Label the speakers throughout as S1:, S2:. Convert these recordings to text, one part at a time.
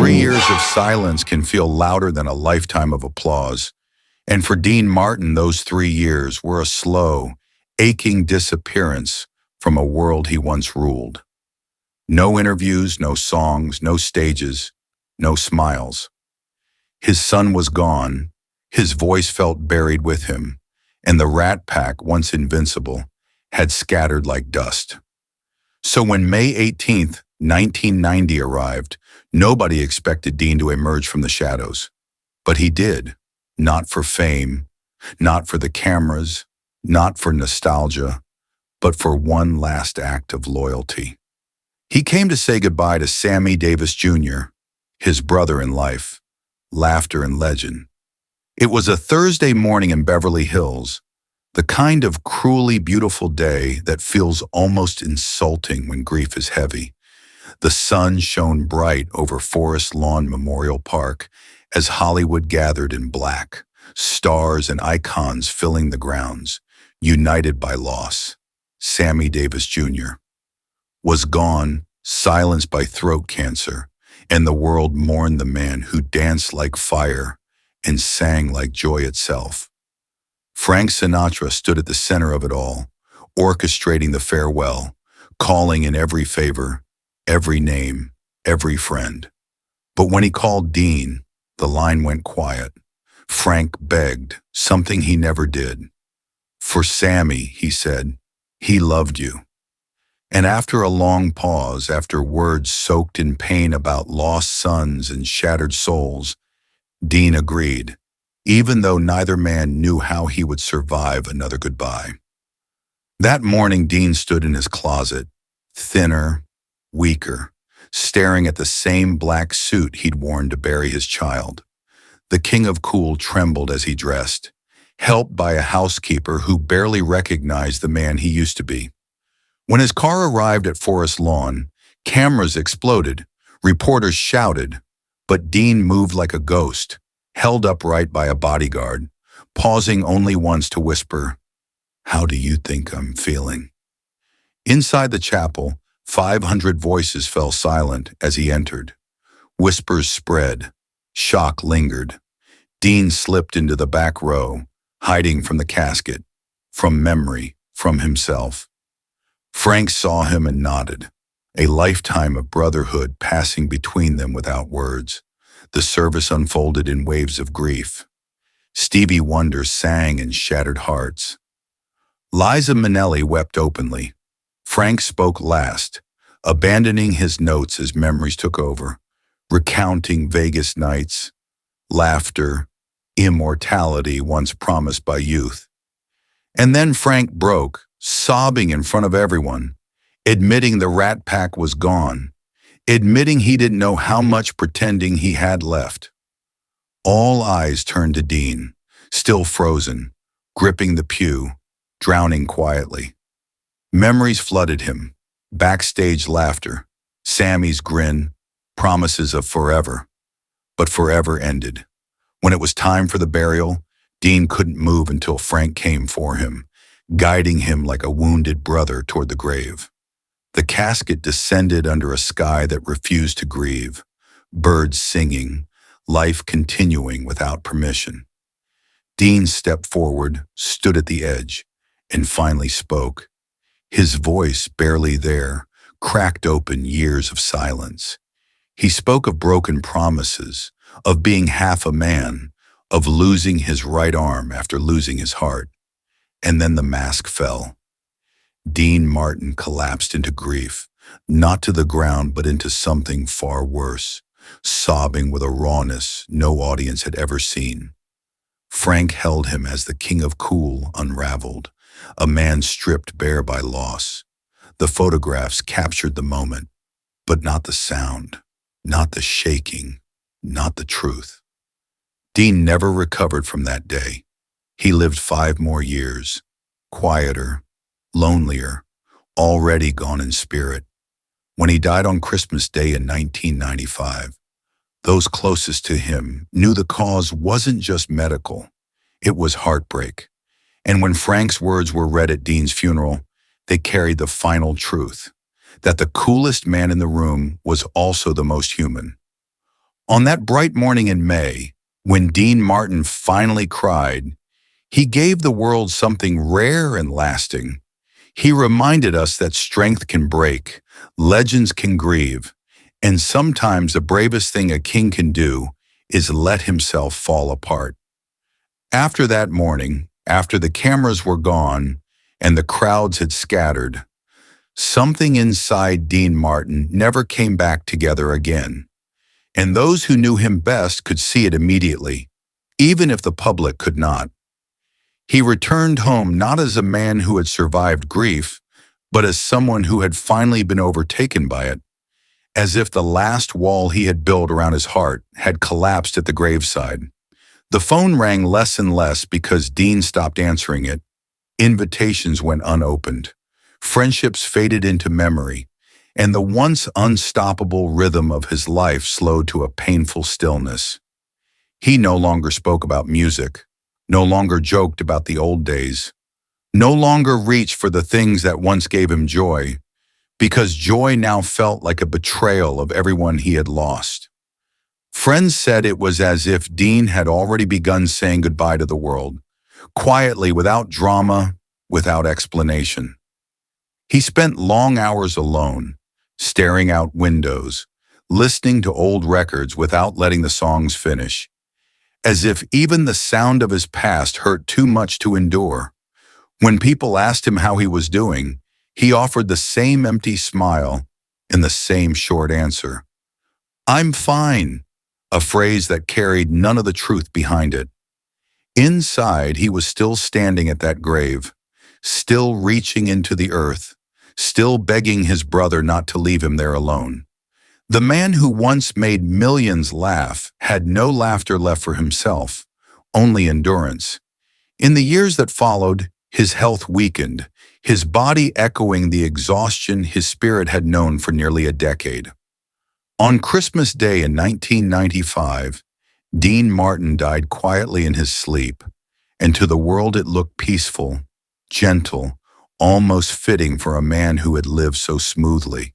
S1: 3 years of silence can feel louder than a lifetime of applause. And for Dean Martin, those 3 years were a slow, aching disappearance from a world he once ruled. No interviews, no songs, no stages, no smiles. His son was gone, his voice felt buried with him, and the Rat Pack, once invincible, had scattered like dust. So when May 18th, 1990 arrived, nobody expected Dean to emerge from the shadows. But he did, not for fame, not for the cameras, not for nostalgia, but for one last act of loyalty. He came to say goodbye to Sammy Davis Jr., his brother in life, laughter and legend. It was a Thursday morning in Beverly Hills, the kind of cruelly beautiful day that feels almost insulting when grief is heavy. The sun shone bright over Forest Lawn Memorial Park as Hollywood gathered in black, stars and icons filling the grounds, united by loss. Sammy Davis Jr. was gone, silenced by throat cancer, and the world mourned the man who danced like fire and sang like joy itself. Frank Sinatra stood at the center of it all, orchestrating the farewell, calling in every favor, every name, every friend. But when he called Dean, the line went quiet. Frank begged, something he never did. For Sammy, he said, he loved you. And after a long pause, after words soaked in pain about lost sons and shattered souls, Dean agreed, even though neither man knew how he would survive another goodbye. That morning, Dean stood in his closet, thinner, weaker, staring at the same black suit he'd worn to bury his child. The king of cool trembled as he dressed, helped by a housekeeper who barely recognized the man he used to be. When his car arrived at Forest Lawn, cameras exploded, reporters shouted, but Dean moved like a ghost, held upright by a bodyguard, pausing only once to whisper, "How do you think I'm feeling?" Inside the chapel, 500 voices fell silent as he entered. Whispers spread, shock lingered. Dean slipped into the back row, hiding from the casket, from memory, from himself. Frank saw him and nodded, a lifetime of brotherhood passing between them without words. The service unfolded in waves of grief. Stevie Wonder sang in shattered hearts. Liza Minnelli wept openly. Frank spoke last, abandoning his notes as memories took over, recounting Vegas nights, laughter, immortality once promised by youth. And then Frank broke, sobbing in front of everyone, admitting the Rat Pack was gone, admitting he didn't know how much pretending he had left. All eyes turned to Dean, still frozen, gripping the pew, drowning quietly. Memories flooded him, backstage laughter, Sammy's grin, promises of forever. But forever ended. When it was time for the burial, Dean couldn't move until Frank came for him, guiding him like a wounded brother toward the grave. The casket descended under a sky that refused to grieve, birds singing, life continuing without permission. Dean stepped forward, stood at the edge, and finally spoke. His voice, barely there, cracked open years of silence. He spoke of broken promises, of being half a man, of losing his right arm after losing his heart. And then the mask fell. Dean Martin collapsed into grief, not to the ground but into something far worse, sobbing with a rawness no audience had ever seen. Frank held him as the king of cool unraveled, a man stripped bare by loss. The photographs captured the moment, but not the sound, not the shaking, not the truth. Dean never recovered from that day. He lived 5 more years, quieter, lonelier, already gone in spirit. When he died on Christmas Day in 1995, those closest to him knew the cause wasn't just medical, it was heartbreak. And when Frank's words were read at Dean's funeral, they carried the final truth, that the coolest man in the room was also the most human. On that bright morning in May, when Dean Martin finally cried, he gave the world something rare and lasting. He reminded us that strength can break, legends can grieve, and sometimes the bravest thing a king can do is let himself fall apart. After that morning, after the cameras were gone and the crowds had scattered, something inside Dean Martin never came back together again. And those who knew him best could see it immediately, even if the public could not. He returned home not as a man who had survived grief, but as someone who had finally been overtaken by it, as if the last wall he had built around his heart had collapsed at the graveside. The phone rang less and less because Dean stopped answering it. Invitations went unopened. Friendships faded into memory, and the once unstoppable rhythm of his life slowed to a painful stillness. He no longer spoke about music, no longer joked about the old days, no longer reached for the things that once gave him joy, because joy now felt like a betrayal of everyone he had lost. Friends said it was as if Dean had already begun saying goodbye to the world, quietly, without drama, without explanation. He spent long hours alone, staring out windows, listening to old records without letting the songs finish, as if even the sound of his past hurt too much to endure. When people asked him how he was doing, he offered the same empty smile and the same short answer. "I'm fine," a phrase that carried none of the truth behind it. Inside, he was still standing at that grave, still reaching into the earth, still begging his brother not to leave him there alone. The man who once made millions laugh had no laughter left for himself, only endurance. In the years that followed, his health weakened, his body echoing the exhaustion his spirit had known for nearly a decade. On Christmas Day in 1995, Dean Martin died quietly in his sleep, and to the world it looked peaceful, gentle, almost fitting for a man who had lived so smoothly.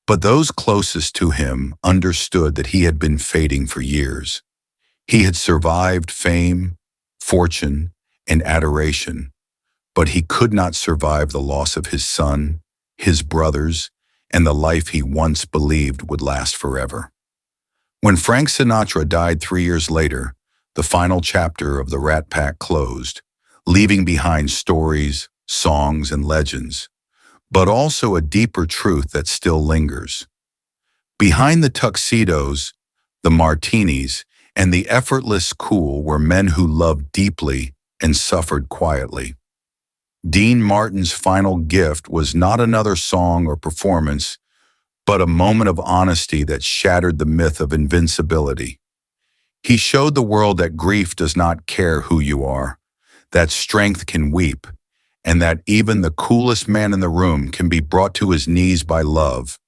S1: But those closest to him understood that he had been fading for years. He had survived fame, fortune, and adoration, but he could not survive the loss of his son, his brothers, and the life he once believed would last forever. When Frank Sinatra died 3 years later, the final chapter of the Rat Pack closed, leaving behind stories, songs, and legends, but also a deeper truth that still lingers. Behind the tuxedos, the martinis, and the effortless cool were men who loved deeply and suffered quietly. Dean Martin's final gift was not another song or performance, but a moment of honesty that shattered the myth of invincibility. He showed the world that grief does not care who you are, that strength can weep, and that even the coolest man in the room can be brought to his knees by love.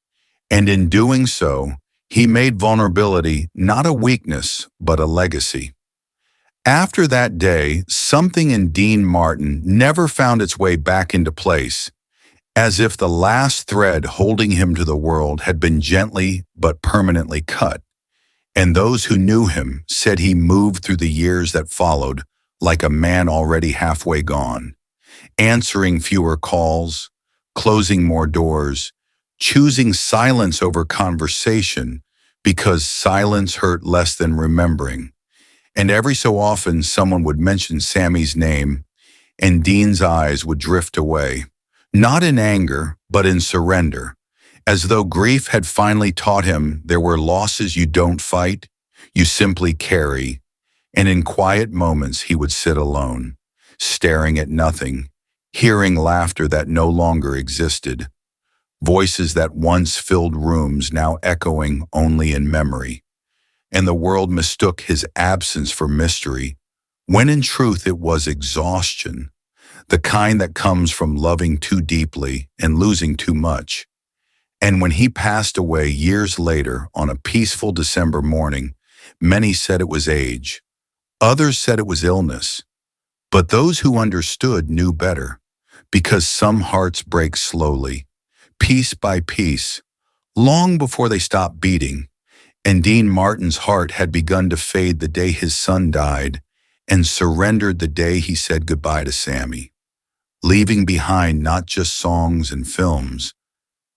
S1: And in doing so, he made vulnerability not a weakness, but a legacy. After that day, something in Dean Martin never found its way back into place, as if the last thread holding him to the world had been gently but permanently cut. And those who knew him said he moved through the years that followed like a man already halfway gone, answering fewer calls, closing more doors, choosing silence over conversation because silence hurt less than remembering. And every so often someone would mention Sammy's name, and Dean's eyes would drift away, not in anger, but in surrender, as though grief had finally taught him there were losses you don't fight, you simply carry. And in quiet moments he would sit alone, staring at nothing, hearing laughter that no longer existed, voices that once filled rooms now echoing only in memory. And the world mistook his absence for mystery, when in truth it was exhaustion, the kind that comes from loving too deeply and losing too much. And when he passed away years later on a peaceful December morning, many said it was age. Others said it was illness. But those who understood knew better, because some hearts break slowly, piece by piece, long before they stop beating, And Dean Martin's heart had begun to fade the day his son died and surrendered the day he said goodbye to Sammy, leaving behind not just songs and films,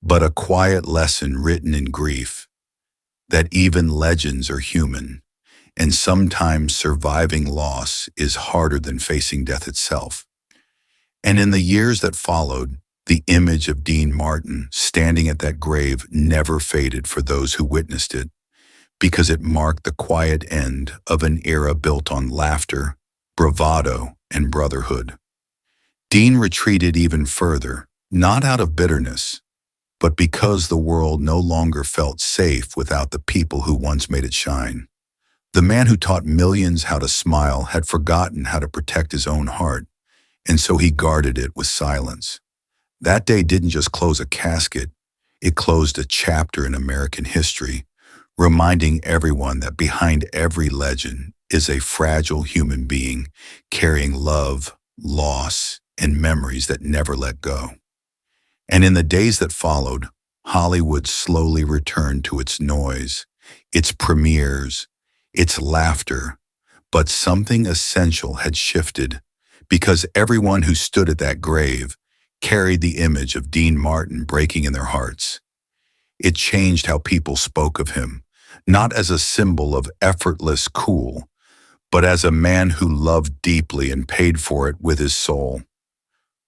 S1: but a quiet lesson written in grief, that even legends are human, and sometimes surviving loss is harder than facing death itself. And in the years that followed, the image of Dean Martin standing at that grave never faded for those who witnessed it, because it marked the quiet end of an era built on laughter, bravado, and brotherhood. Dean retreated even further, not out of bitterness, but because the world no longer felt safe without the people who once made it shine. The man who taught millions how to smile had forgotten how to protect his own heart, and so he guarded it with silence. That day didn't just close a casket, it closed a chapter in American history, reminding everyone that behind every legend is a fragile human being carrying love, loss, and memories that never let go. And in the days that followed, Hollywood slowly returned to its noise, its premieres, its laughter, but something essential had shifted, because everyone who stood at that grave carried the image of Dean Martin breaking in their hearts. It changed how people spoke of him, not as a symbol of effortless cool, but as a man who loved deeply and paid for it with his soul.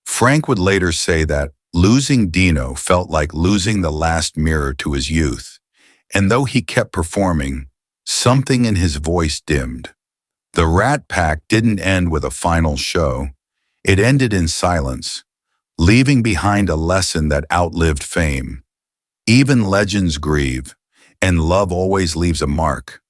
S1: Frank would later say that losing Dino felt like losing the last mirror to his youth, and though he kept performing, something in his voice dimmed. The Rat Pack didn't end with a final show. It ended in silence, leaving behind a lesson that outlived fame. Even legends grieve, and love always leaves a mark.